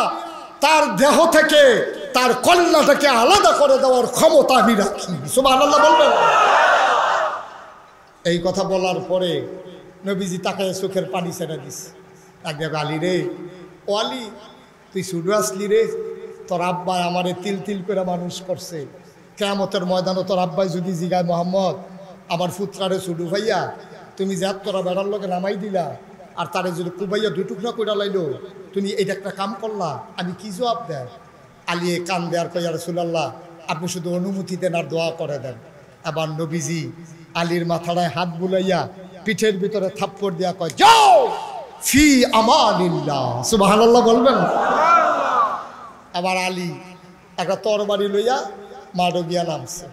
তার দেহ থেকে তার কল্যাটাকে আলাদা করে দেওয়ার ক্ষমতা আমি রাখি। সুবহানাল্লাহ বলবেন। এই কথা বলার পরে নবীজি তাকে চোখের পানি ছেড়ে দিছে। আগে আলী রে, ও আলী তুই শুধু আসলি রে, তোর আব্বাই আমারে তিল তিল করে মানুষ করছে। কিয়ামতের ময়দানে তোর আব্বাই যদি জিগায় মোহাম্মদ আমার পুত্রারে শুধু ভাইয়া তুমি যা তোরা বেড়ার লোকে নামাই দিলা, আর তারে যদি কুবাইয়া দুই টুকরা করে লাইলো, তুমি এটা একটা কাম করলা, আমি কি জবাব দেয়? আলী কান দেয়ার কই, ইয়া রাসূলুল্লাহ আপনি শুধু অনুমতি দেন আর দোয়া করে দেন। আবার নবীজি আলীর মাথায় হাত বুলাইয়া পিঠের ভিতরে থাপ্পড় দেয়া কয়, যাও ফি আমানিল্লাহ। সুবহানাল্লাহ বলবেন। আবার আলী একটা তরবারি লইয়া মাডো গিয়া নামছে।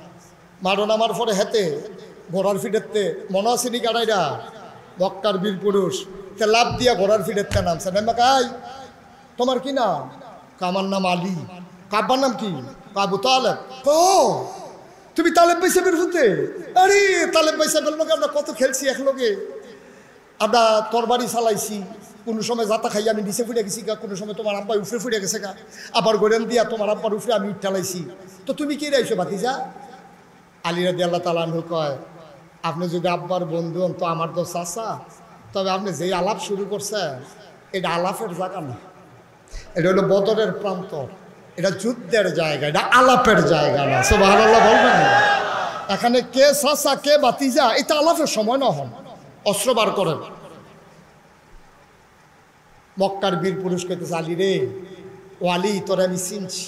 মাডো নামার পরে হেতে ঘোড়ার ফিটেতে মনে আছে নি গাড়াইরা মক্কার বীর পুরুষ তে লাভ দিয়া ঘোড়ার ফিটেতে নামছে। নেমা কাই তোমার কি নাম? আমার নাম আলী। কাব্বার নাম কি? আবু তালেব। ও তুমি তালেব ভাই সাহেবের হতে? আরে তালেব ভাই সাহেবের লোক আমরা কত খেলছি একলগে, আমরা তরবারি চালাইছি, কোনো সময় যাতা খাই আমি নিচে ফুটে গেছি গা, কোনো সময় তোমার আব্বাই উফরে ফুটে গেছে গা, আবার গোরেন দিয়া তোমার আব্বার উফরে আমি ঠালাইছি। তো তুমি কি রাইছো ভাতিজা? আলী রাদিয়াল্লাহু তাআলা আনহু কয়, আপনি যদি আব্বার বন্ধু হন তো আমার তো চাচা, তবে আপনি যেই আলাপ শুরু করছেন এটা আলাপের জায়গা না, এটা হলো বদরের প্রান্তর, এটা যুদ্ধের জায়গা, এটা আলাপের জায়গা না। সুবহানাল্লাহ বলবেন না। এখানে কে চাচা কে ভাতিজা এটা আলাপের সময় না, হন অস্ত্র বার করেন। মক্কার বীর পুরুষ কইতেছে, আলী রে, ও আলী তোর আমি চিনছি,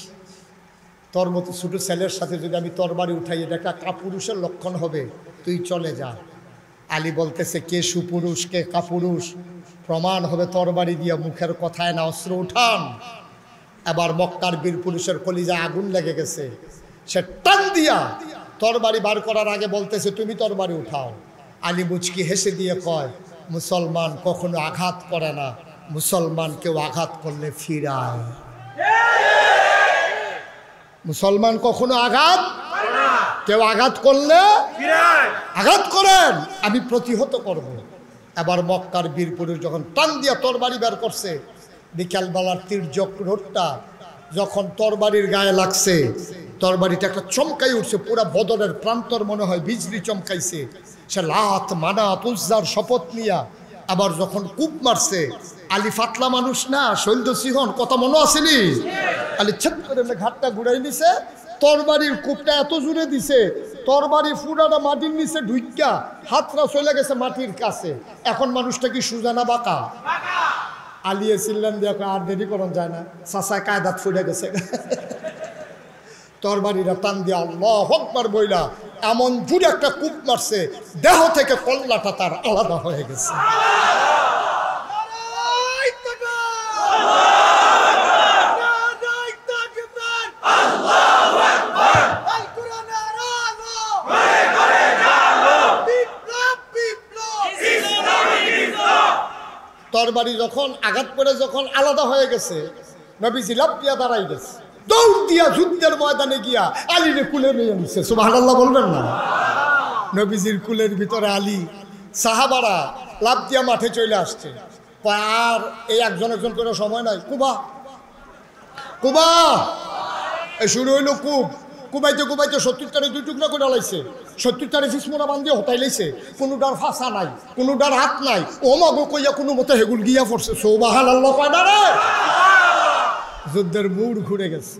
তোর মতো ছোট ছেলের সাথে যদি আমি তরবারি উঠাই এটা একটা কাপুরুষের লক্ষণ হবে, তুই চলে যা। আলী বলতেছে, কে সুপুরুষ কে কাপুরুষ প্রমাণ হবে তরবারি দিয়া, মুখের কথায় না, অস্ত্র উঠান। আবার মক্কার বীর পুরুষের কলিজায় আগুন লেগে গেছে, সে টান দিয়া তরবারি বার করার আগে বলতেছে, তুমি তরবারি উঠাও। আলী মুচকি হেসে দিয়ে কয়, মুসলমান কখনো আঘাত করে না, মুসলমান কেউ আঘাত করলে ফিরায়। মুসলমান কখনো আঘাত, কেউ আঘাত করলে আঘাত করেন, আমি প্রতিহত করব। এবার মক্কার বীর পুরুষ যখন টান দিয়া তরবারি বের করছে, বিকালবেলার তির্যক রোদটা যখন তরবারির গায়ে লাগছে, তরবারিটা একটা চমকাই উঠছে, পুরা বদরের প্রান্তর মনে হয় বিজলি চমকাইছে। সে লাত মানাত উজ্জার শপথ নিয়া আবার যখন কূপ মারছে, আলী ফাতলা মানুষ না, শৈল সিহন, কথা মনে আসেনি? আলী ছেদ করে ঘাটটা ঘুরাই নিছে, তরবারির কূপটা এত জুড়ে দিছে, তরবারি ফুটাটা মাটির নিচে ঢুইকা হাতটা চলে গেছে মাটির কাছে। এখন মানুষটা কি সুজানা বাঁকা? আলিয়ে চিল্লান দিয়ে আর দেরি করন যায় না, চাচায় কায়দাত ফুটে গেছে। তরবারিরা টান দিয়ে আল্লাহু আকবার বইলা এমন জুড়ে একটা কূপ মারছে, দেহ থেকে কল্লাটা তার আলাদা হয়ে গেছে। তরবারি যখন আঘাত করে যখন আলাদা হয়ে গেছে, নবীজি লাফ দিয়া দাঁড়াই গেছে, দৌড় দিয়া যুদ্ধের ময়দানে গিয়া আলীরে কুলে নিয়ে নিছে। সুবহানাল্লাহ বলবেন না? নবীজির কুলের ভিতরে আলী, সাহাবারা লাফ দিয়া মাঠে চলে আসছে। আর এই একজন একজন করে সময় নাই, কুবা কুবা শুরু হইলো কূপ। কুবাইতে কুবাইতে 70টারে 2 টুকরা করে লাইছে, 70টারে ফিসমোনা বান্ধিয়ে হটাই লাইছে। কোনোটার ফাঁসা নাই, কোনোটার হাত নাই, ও মাগো কইয়া কোনো মতো হেগুল গিয়া পড়ছে। সুবহানাল্লাহ কয় না রে? যুদ্ধের মুড় ঘুরে গেছে।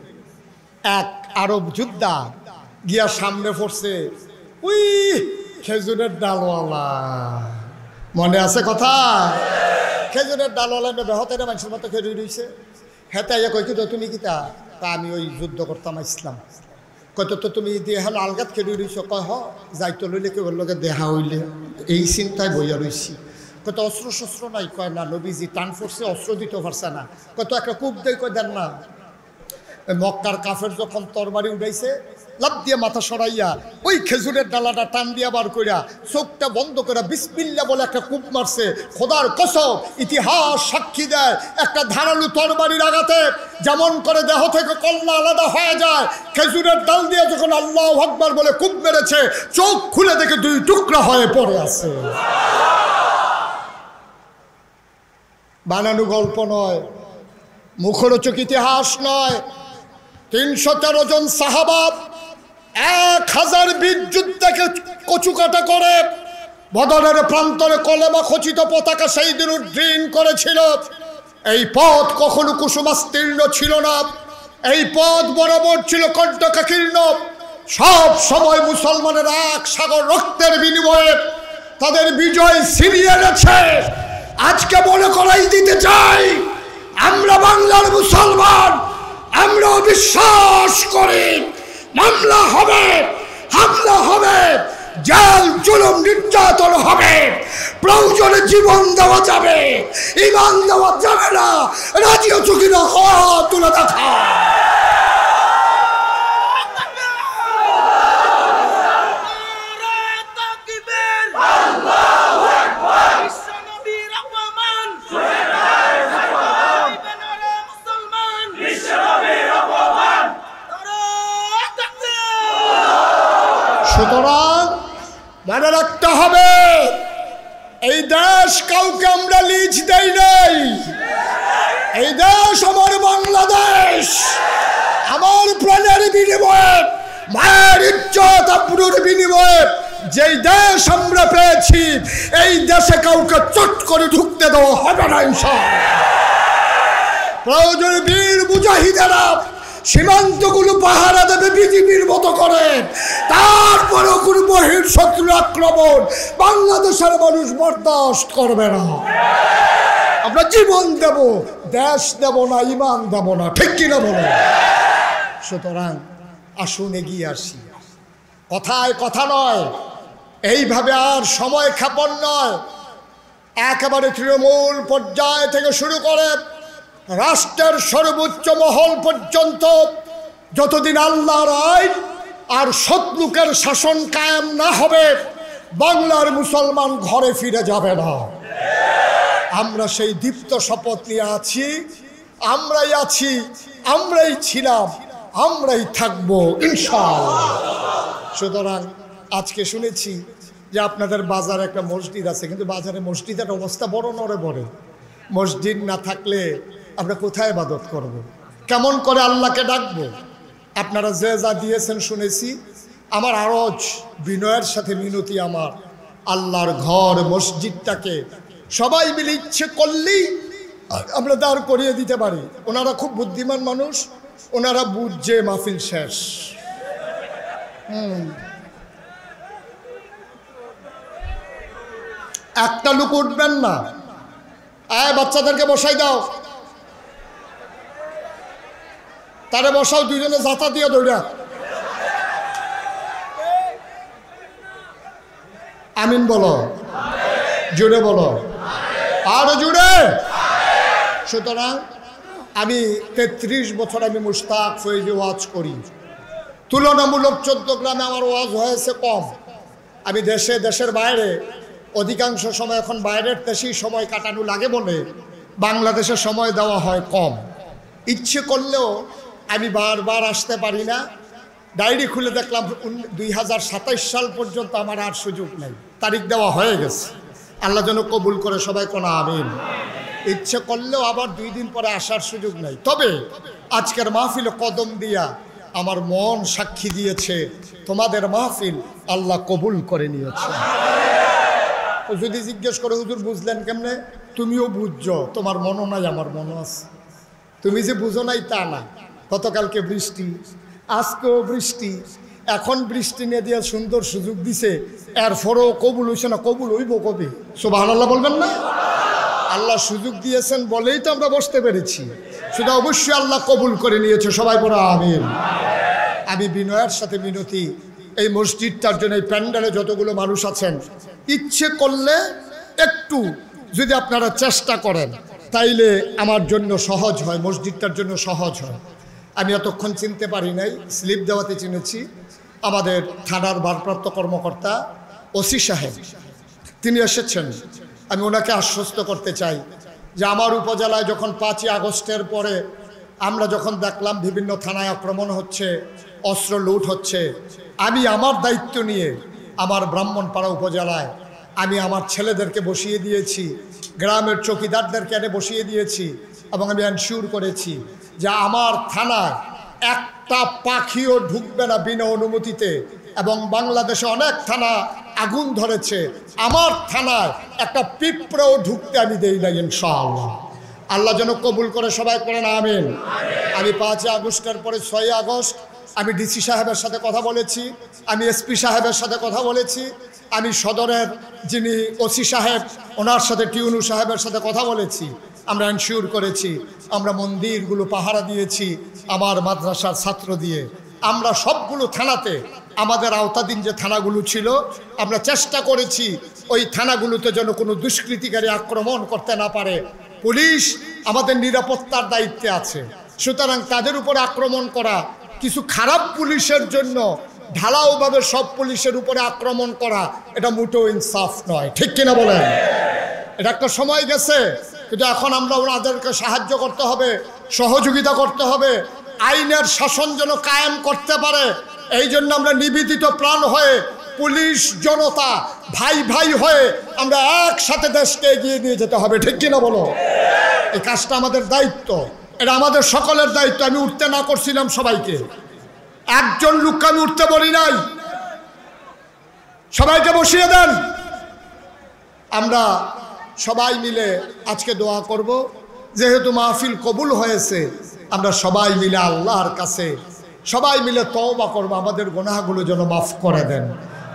এক আরব যোদ্ধা গিয়া সামনে পড়ছে, উই খেজুরের ডালওয়ালা, মনে আছে কথা? খেজুরের ডালওয়ালা বেহতের মানুষের মতো খেজুর রয়েছে। হেতাইয়া কই কি তো তুমি কিতা? তা আমি ওই যুদ্ধ করতাম ইসলাম। কত তো তুমি দেহাল আলগাত খেলে রইছ? কয় হ যাইতো লইলে কেবল লোকে দেহা হইলে, এই চিন্তায় বইয়া রইছি। কত অস্ত্র শস্ত্র নাই? কয় না, নবীজি টান ফোর্সে অস্ত্র দিতে পারছে না। কত একটা কূপ দেয়, কয় দেন না। মক্কার কাফের যখন তরবারি উঠাইছে, লাভ দিয়ে মাথা সরাইয়া ওই খেজুরের ডালাটা টান দিয়া বার কইরা চোখটা বন্ধ করে বিসমিল্লাহ বলে একটা কূপ মারছে। খোদার কসম, ইতিহাস সাক্ষী দেয়, একটা ধারালু তরবারির আঘাতে যেমন করে দেহ থেকে কল্লা আলাদা হয়ে যায়, খেজুরের ডাল দিয়ে যখন আল্লাহু আকবার বলে কূপ মেরেছে, চোখ খুলে দেখে 2 টুকরা হয়ে পড়ে আছে। বানানো গল্প নয়, মুখরোচক ইতিহাস নয়। 313 জন সাহাবা 1020 যুদ্ধকে কচুকাটা করে বদরের প্রান্তরে কলেমা খচিত পতাকা সেই দিন উড্ডীন করেছিল। এই পথ কখনো কুসুমাস্তীর্ণ ছিল না, এই পথ বরাবর ছিল কণ্টকাকীর্ণ। সব সময় মুসলমানের এক সাগর রক্তের বিনিময়ে তাদের বিজয় ছিনিয়ে এনেছে। আজকে মনে করাই দিতে চাই, আমরা বাংলার মুসলমান, আমরা বিশ্বাস করি মামলা হবে, হামলা হবে, জেল জুলুম নির্যাতন হবে, প্রয়োজনে জীবন দেওয়া যাবে, ঈমান দেওয়া যাবে না। রাজি আছো কিনা? হাত তুলে দেখা। সুতরাং মনে রাখতে হবে, এই দেশ কাউকে আমরা লিজ দেই নাই। এই দেশ আমার বাংলাদেশ, আমার প্রাণের বিনিময়ে, মায়ের ইজ্জত আবরুর বিনিময়ে যেই দেশ আমরা পেয়েছি, এই দেশে কাউকে চট করে ঢুকতে দেওয়া হবে না ইনশাআল্লাহ। প্রয়োজন বীর মুজাহিদেরা সীমান্তগুলো পাহারা দেবে বিজিবির মতো করে, তারপরেও কোনো বহির শত্রুর আক্রমণ বাংলাদেশের মানুষ বরদাস্ত করবে না। আমরা জীবন দেব, দেশ দেব না, ঈমান দেব না, ঠিক কিনা বলো? সুতরাং আসুন এগিয়ে আসি। কথায় কথা নয়, এইভাবে আর সময় ক্ষেপণ নয়। একেবারে তৃণমূল পর্যায় থেকে শুরু করে রাষ্ট্রের সর্বোচ্চ মহল পর্যন্ত যতদিন আল্লাহর আইন আর সৎলোকের শাসন কায়েম না হবে, বাংলার মুসলমান ঘরে ফিরে যাবে না। আমরা সেই দীপ্ত শপথ নিয়ে আছি, আমরাই আছি, আমরাই ছিলাম, আমরাই থাকবো ইনশাআল্লাহ। সুতরাং আজকে শুনেছি যে আপনাদের বাজারে একটা মসজিদ আছে, কিন্তু বাজারে মসজিদের অবস্থা বড় নড়ে বড়ে। মসজিদ না থাকলে আমরা কোথায় ইবাদত করব? কেমন করে আল্লাহকে ডাকবো? আপনারা যে যা দিয়েছেন শুনেছি, আমার আরজ বিনয়ের সাথে মিনতি, আমার আল্লাহর ঘর মসজিদটাকে সবাই মিলে ইচ্ছে করলেই আমরা দাঁড় করিয়ে দিতে পারি। ওনারা খুব বুদ্ধিমান মানুষ, ওনারা বুঝছে মাহফিল শেষ। একটা লোক উঠবেন না, বাচ্চাদেরকে বসাই দাও, তারে বসাও, দুইজনে জাতা দিয়ে দৌড়া। আমিন বলো, জোরে বলো, আরো জোরে। সুতরাং আমি 33 বছর আমি মুশতাক ফয়েজে ওয়াজ করি। তুলনামূলক 14 গ্রামে আমার ওয়াজ হয়েছে কম। আমি দেশের বাইরে অধিকাংশ সময় এখন বাইরের দেশেই সময় কাটানো লাগে বলে বাংলাদেশে সময় দেওয়া হয় কম। ইচ্ছে করলেও আমি বারবার আসতে পারি না। ডায়েরি খুলে দেখলাম 2027 সাল পর্যন্ত আমার আর সুযোগ নেই, তারিখ দেওয়া হয়ে গেছে। আল্লাহ যেন কবুল করে, সবাই কোন আমিন। ইচ্ছে করলেও আবার 2 দিন পরে আসার সুযোগ নেই। তবে আজকের মাহফিলে কদম দিয়া আমার মন সাক্ষী দিয়েছে তোমাদের মাহফিল আল্লাহ কবুল করে নিয়েছে। যদি জিজ্ঞেস করে হুজুর বুঝলেন কেমনে, তুমিও বুঝছো, তোমার মনও নাই আমার মনও আছে। তুমি যে বুঝো নাই তা না। গতকালকে বৃষ্টি, আজকেও বৃষ্টি, এখন বৃষ্টি নিয়ে দিয়ে সুন্দর সুযোগ দিছে, এরপরও কবুল হইছে না। কবুল হইব কবে? সুবহানাল্লাহ বলবেন না? আল্লাহ সুযোগ দিয়েছেন বলেই তো আমরা বসতে পেরেছি। সেটা অবশ্যই আল্লাহ কবুল করে নিয়েছে, সবাই বলো আমিন। আমি বিনয়ের সাথে মিনতি, এই মসজিদটার জন্য, এই প্যান্ডেলে যতগুলো মানুষ আছেন, ইচ্ছে করলে একটু যদি আপনারা চেষ্টা করেন তাইলে আমার জন্য সহজ হয়, মসজিদটার জন্য সহজ হয়। আমি এতক্ষণ চিনতে পারি নাই, স্লিপ দেওয়াতে চিনেছি। আমাদের থানার ভারপ্রাপ্ত কর্মকর্তা ওসি সাহেব তিনি এসেছেন। আমি ওনাকে আশ্বস্ত করতে চাই যে আমার উপজেলায় যখন 5ই আগস্টের পরে আমরা যখন দেখলাম বিভিন্ন থানায় আক্রমণ হচ্ছে, অস্ত্র লুট হচ্ছে, আমি আমার দায়িত্ব নিয়ে আমার ব্রাহ্মণপাড়া উপজেলায় আমি আমার ছেলেদেরকে বসিয়ে দিয়েছি, গ্রামের চৌকিদারদেরকে এনে বসিয়ে দিয়েছি, এবং আমি এনশিওর করেছি যে আমার থানায় একটা পাখিও ঢুকবে না বিনা অনুমতিতে। এবং বাংলাদেশে অনেক থানা আগুন ধরেছে, আমার থানায় একটা পিঁপড়াও ঢুকতে আমি দেই না ইনশাআল্লাহ। আল্লাহ যেন কবুল করে, সবাই করেন আমিন। আমি 5ই আগস্টের পরে 6ই আগস্ট আমি ডিসি সাহেবের সাথে কথা বলেছি, আমি এসপি সাহেবের সাথে কথা বলেছি, আমি সদরের যিনি ওসি সাহেব ওনার সাথে টিউনু সাহেবের সাথে কথা বলেছি। আমরা এনশিওর করেছি, আমরা মন্দিরগুলো পাহারা দিয়েছি আমার মাদ্রাসার ছাত্র দিয়ে। আমরা সবগুলো থানাতে, আমাদের আওতাধীন যে থানাগুলো ছিল, আমরা চেষ্টা করেছি ওই থানাগুলোতে যেন কোনো দুষ্কৃতিকারী আক্রমণ করতে না পারে। পুলিশ আমাদের নিরাপত্তার দায়িত্বে আছে, সুতরাং তাদের উপরে আক্রমণ করা, কিছু খারাপ পুলিশের জন্য ঢালাওভাবে সব পুলিশের উপরে আক্রমণ করা, এটা মোটেও ইনসাফ নয়, ঠিক কিনা বলেন? এটা একটা সময় গেছে, কিন্তু এখন আমরা ওনাদেরকে সাহায্য করতে হবে, সহযোগিতা করতে হবে, আইনের শাসন যেন কায়েম করতে পারে। এই জন্য আমরা নিবেদিত প্রাণ হয়ে, পুলিশ জনতা ভাই ভাই হয়ে আমরা একসাথে দেশকে এগিয়ে নিয়ে যেতে হবে, ঠিক কিনা বলো? এই কাজটা আমাদের দায়িত্ব, এটা আমাদের সকলের দায়িত্ব। আমি উঠতে না করছিলাম সবাইকে, একজন লোককে আমি উঠতে বলি নাই, সবাইকে বসিয়ে দেন। আমরা সবাই মিলে আজকে দোয়া করব, যেহেতু মাহফিল কবুল হয়েছে, আমরা সবাই মিলে আল্লাহর কাছে সবাই মিলে তওবা করব, আমাদের গুনাহগুলো যেন মাফ করে দেন,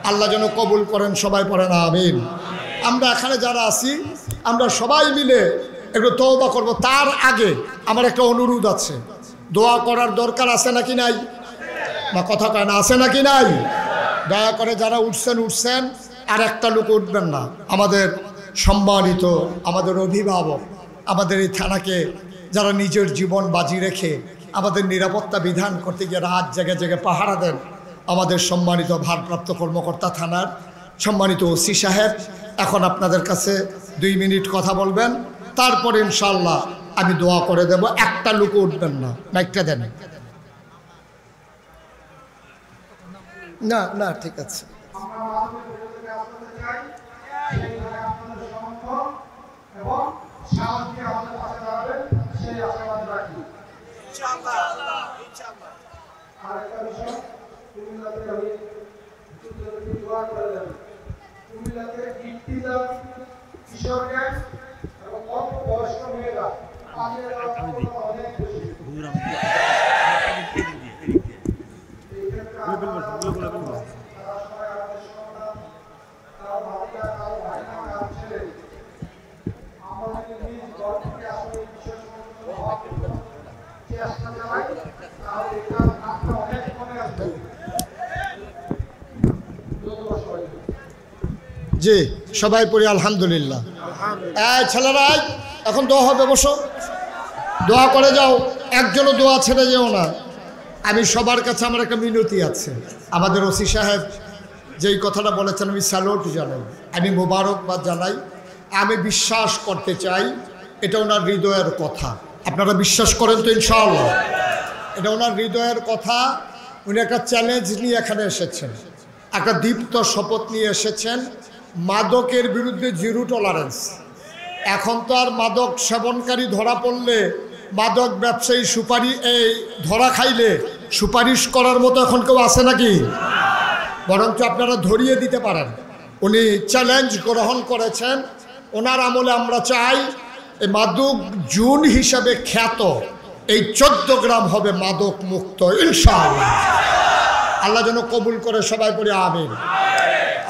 আল্লাহ যেন কবুল করেন, সবাই পড়েন আমিন। আমরা এখানে যারা আছি আমরা সবাই মিলে একটু তওবা করব। তার আগে আমার একটা অনুরোধ আছে, দোয়া করার দরকার আছে নাকি নাই? বা কথা কয় না, আছে নাকি নাই? দয়া করে যারা উঠছেন, আর একটা লোক উঠবেন না। আমাদের সম্মানিত, আমাদের অভিভাবক, আমাদের এই থানাকে যারা নিজের জীবন বাজি রেখে আমাদের নিরাপত্তা বিধান করতে গিয়ে রাত জেগে জেগে পাহারা দেন, আমাদের সম্মানিত ভারপ্রাপ্ত কর্মকর্তা থানার সম্মানিত ওসি সাহেব, এখন আপনাদের কাছে 2 মিনিট কথা বলবেন, তারপরে ইনশাআল্লাহ আমি দোয়া করে দেব। একটা লোক উঠবেন না, মাইকটা দেন। না না, ঠিক আছে। কুমিল্লাতে কিশোর গ্যাস এবং জি সবাই পড়ি আলহামদুলিল্লাহ। ছেলেরা এখন দোয়া হবে, বসো, দোয়া করে যাও, একজনও দোয়া ছেড়ে যেও না। আমি সবার কাছে আমার একটা মিনতি আছে। আমাদের ওসি সাহেব যেই কথাটা বলেছেন আমি স্যালুট জানাই, আমি মোবারকবাদ জানাই। আমি বিশ্বাস করতে চাই এটা ওনার হৃদয়ের কথা। আপনারা বিশ্বাস করেন তো? ইনশাআল্লাহ এটা ওনার হৃদয়ের কথা। উনি একটা চ্যালেঞ্জ নিয়ে এখানে এসেছেন, একটা দীপ্ত শপথ নিয়ে এসেছেন, মাদকের বিরুদ্ধে জিরো টলারেন্স। এখন তো আর মাদক সেবনকারী ধরা পড়লে, মাদক ব্যবসায়ী ধরা খাইলে সুপারিশ করার মতো এখন কেউ আছে নাকি? বরঞ্চ আপনারা ধরিয়ে দিতে পারেন। উনি চ্যালেঞ্জ গ্রহণ করেছেন। ওনার আমলে আমরা চাই এই মাদক জুন হিসাবে খ্যাত এই 14 গ্রাম হবে মাদক মুক্ত ইনশাআল্লাহ। আল্লাহ যেন কবুল করে, সবাই পড়ে আমিন।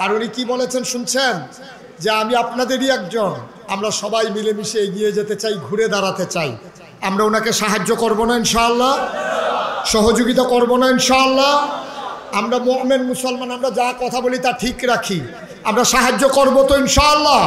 আর উনি কি বলেছেন শুনছেন? যে আমি আপনাদেরই একজন, আমরা সবাই মিলেমিশে এগিয়ে যেতে চাই, ঘুরে দাঁড়াতে চাই। আমরা ওনাকে সাহায্য করব না ইনশাআল্লাহ? সহযোগিতা করব না ইনশাআল্লাহ? আমরা মুমিন মুসলমান, আমরা যা কথা বলি তা ঠিক রাখি, আমরা সাহায্য করব তো ইনশাআল্লাহ?